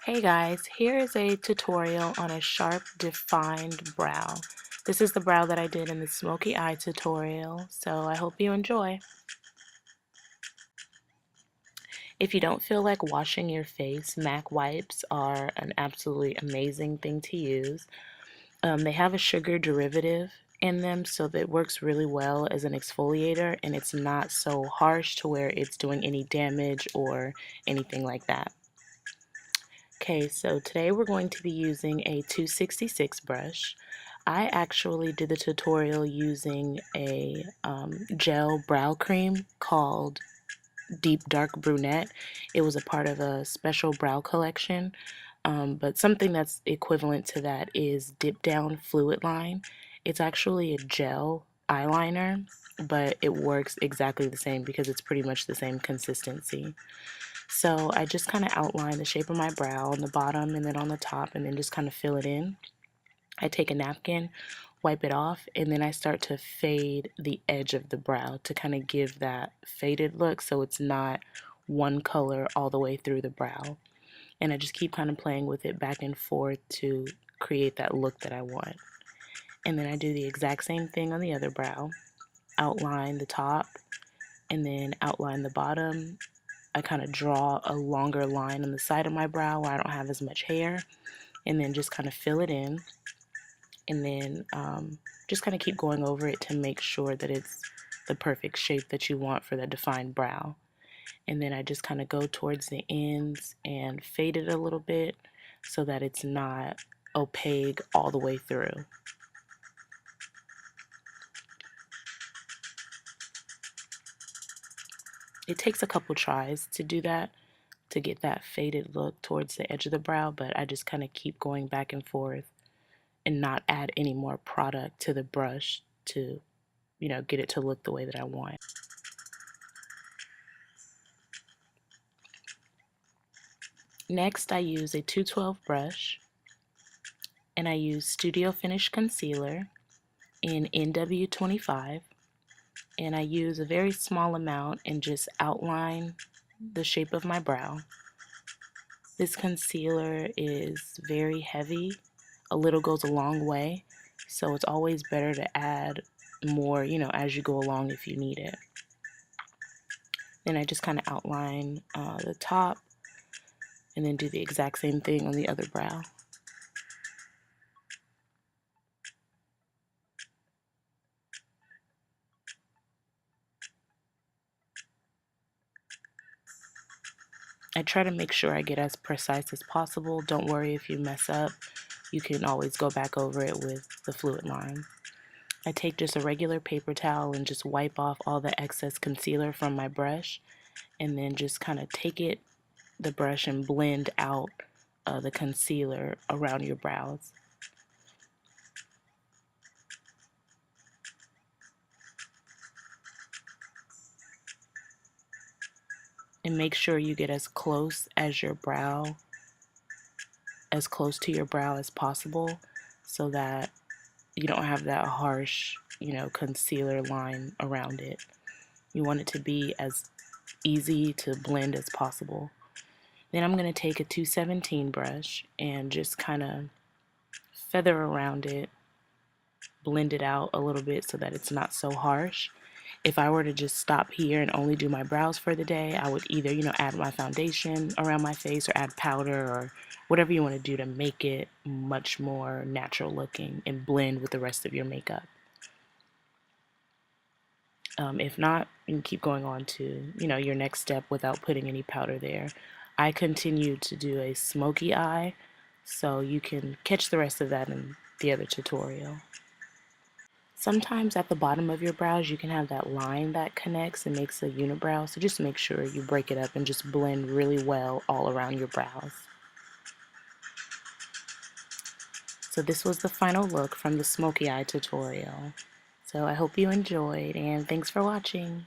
Hey guys, here is a tutorial on a sharp defined brow. This is the brow that I did in the smoky eye tutorial, so I hope you enjoy. If you don't feel like washing your face, MAC wipes are an absolutely amazing thing to use. They have a sugar derivative in them, so that it works really well as an exfoliator, and it's not so harsh to where it's doing any damage or anything like that. Okay, so today we're going to be using a 266 brush. I actually did the tutorial using a gel brow cream called Deep Dark Brunette. It was a part of a special brow collection, but something that's equivalent to that is Dip Down Fluid Line. It's actually a gel eyeliner, but it works exactly the same because it's pretty much the same consistency. So I just kind of outline the shape of my brow on the bottom and then on the top, and then just kind of fill it in. I take a napkin, wipe it off, and then I start to fade the edge of the brow to kind of give that faded look so it's not one color all the way through the brow. And I just keep kind of playing with it back and forth to create that look that I want. And then I do the exact same thing on the other brow. Outline the top and then outline the bottom. I kind of draw a longer line on the side of my brow where I don't have as much hair, and then just kind of fill it in, and then just kind of keep going over it to make sure that it's the perfect shape that you want for the defined brow. And then I just kind of go towards the ends and fade it a little bit so that it's not opaque all the way through. It takes a couple tries to do that, to get that faded look towards the edge of the brow, but I just kind of keep going back and forth and not add any more product to the brush to, get it to look the way that I want. Next, I use a 212 brush, and I use Studio Finish Concealer in NW25, and I use a very small amount and just outline the shape of my brow. This concealer is very heavy. A little goes a long way, so it's always better to add more, as you go along if you need it. Then I just kind of outline the top and then do the exact same thing on the other brow. I try to make sure I get as precise as possible. Don't worry if you mess up. You can always go back over it with the fluid line. I take just a regular paper towel and just wipe off all the excess concealer from my brush, and then just kind of take the brush and blend out the concealer around your brows. And make sure you get as close to your brow as possible so that you don't have that harsh, concealer line around it. You want it to be as easy to blend as possible. Then I'm going to take a 217 brush and just kind of feather around it, blend it out a little bit so that it's not so harsh. If I were to just stop here and only do my brows for the day, I would either, add my foundation around my face or add powder or whatever you want to do to make it much more natural looking and blend with the rest of your makeup. If not, you can keep going on to, your next step without putting any powder there. I continue to do a smoky eye, so you can catch the rest of that in the other tutorial. Sometimes at the bottom of your brows you can have that line that connects and makes a unibrow, so just make sure you break it up and just blend really well all around your brows. So this was the final look from the smoky eye tutorial. So I hope you enjoyed, and thanks for watching.